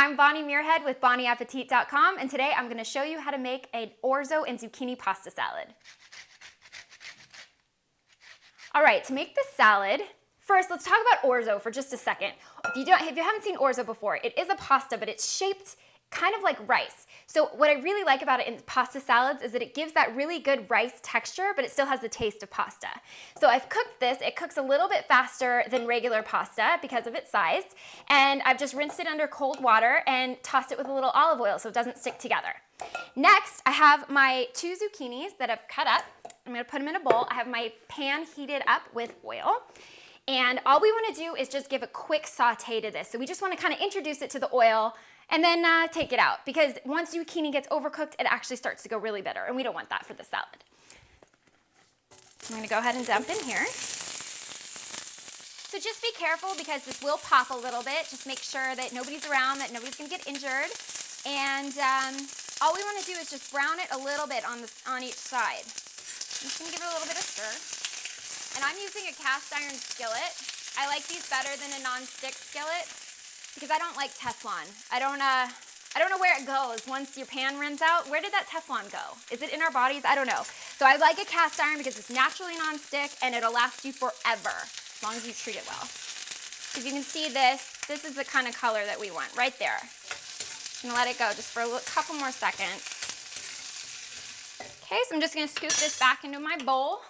I'm Bonnie Muirhead with bonnieappetit.com, and today I'm going to show you how to make an orzo and zucchini pasta salad. All right, to make this salad, first let's talk about orzo for just a second. If you haven't seen orzo before, it is a pasta, but it's shaped kind of like rice. So what I really like about it in pasta salads is that it gives that really good rice texture, but it still has the taste of pasta. So I've cooked this. It cooks a little bit faster than regular pasta because of its size. And I've just rinsed it under cold water and tossed it with a little olive oil so it doesn't stick together. Next, I have my 2 zucchinis that I've cut up. I'm gonna put them in a bowl. I have my pan heated up with oil. And all we wanna do is just give a quick saute to this. So we just wanna kind of introduce it to the oil and then take it out, because once zucchini gets overcooked, it actually starts to go really bitter, and we don't want that for the salad. I'm gonna go ahead and dump in here. So just be careful because this will pop a little bit. Just make sure that nobody's around, that nobody's gonna get injured. And all we wanna do is just brown it a little bit on each side. I'm just gonna give it a little bit of stir. And I'm using a cast iron skillet. I like these better than a non-stick skillet, because I don't like Teflon. I don't know where it goes once your pan runs out. Where did that Teflon go? Is it in our bodies? I don't know. So I like a cast iron because it's naturally non-stick and it'll last you forever, as long as you treat it well. As you can see, this is the kind of color that we want right there. I'm gonna let it go just for a couple more seconds. Okay, so I'm just gonna scoop this back into my bowl.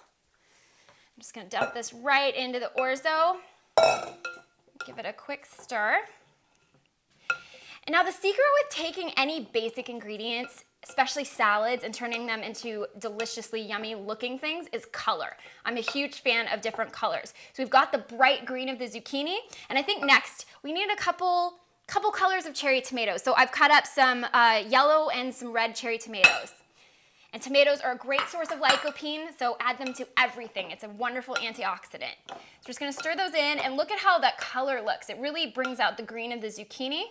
I'm just gonna dump this right into the orzo. Give it a quick stir. And now the secret with taking any basic ingredients, especially salads, and turning them into deliciously yummy looking things is color. I'm a huge fan of different colors. So we've got the bright green of the zucchini, and I think next we need a couple colors of cherry tomatoes. So I've cut up some yellow and some red cherry tomatoes. And tomatoes are a great source of lycopene, so add them to everything. It's a wonderful antioxidant. So we're just gonna stir those in, and look at how that color looks. It really brings out the green of the zucchini.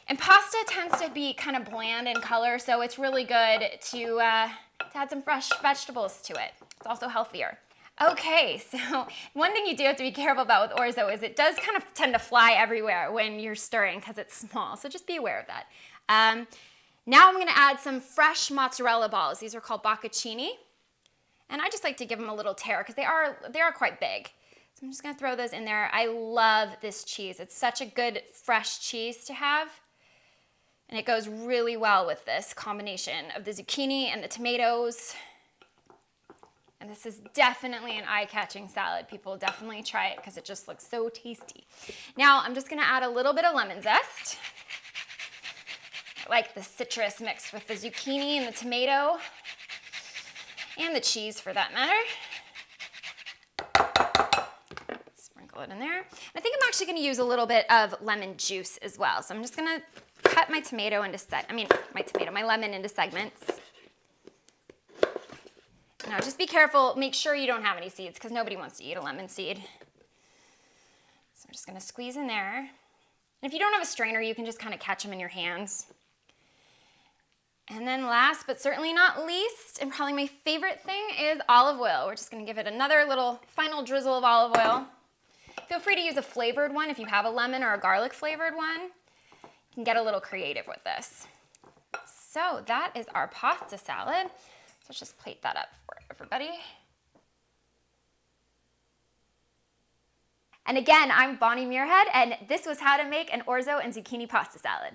And pasta tends to be kind of bland in color, so it's really good to add some fresh vegetables to it. It's also healthier. Okay, so one thing you do have to be careful about with orzo is it does kind of tend to fly everywhere when you're stirring because it's small, so just be aware of that. Now I'm gonna add some fresh mozzarella balls. These are called bocconcini. And I just like to give them a little tear because they are quite big. So I'm just gonna throw those in there. I love this cheese. It's such a good fresh cheese to have. And it goes really well with this combination of the zucchini and the tomatoes. And this is definitely an eye-catching salad. People definitely try it because it just looks so tasty. Now I'm just gonna add a little bit of lemon zest. I like the citrus mixed with the zucchini and the tomato and the cheese for that matter. Sprinkle it in there. And I think I'm actually gonna use a little bit of lemon juice as well. So I'm just gonna cut my my lemon into segments. Now just be careful, make sure you don't have any seeds because nobody wants to eat a lemon seed. So I'm just gonna squeeze in there. And if you don't have a strainer, you can just kind of catch them in your hands. And then last but certainly not least, and probably my favorite thing, is olive oil. We're just gonna give it another little final drizzle of olive oil. Feel free to use a flavored one if you have a lemon or a garlic flavored one. You can get a little creative with this. So that is our pasta salad. So let's just plate that up for everybody. And again, I'm Bonnie Muirhead, and this was how to make an orzo and zucchini pasta salad.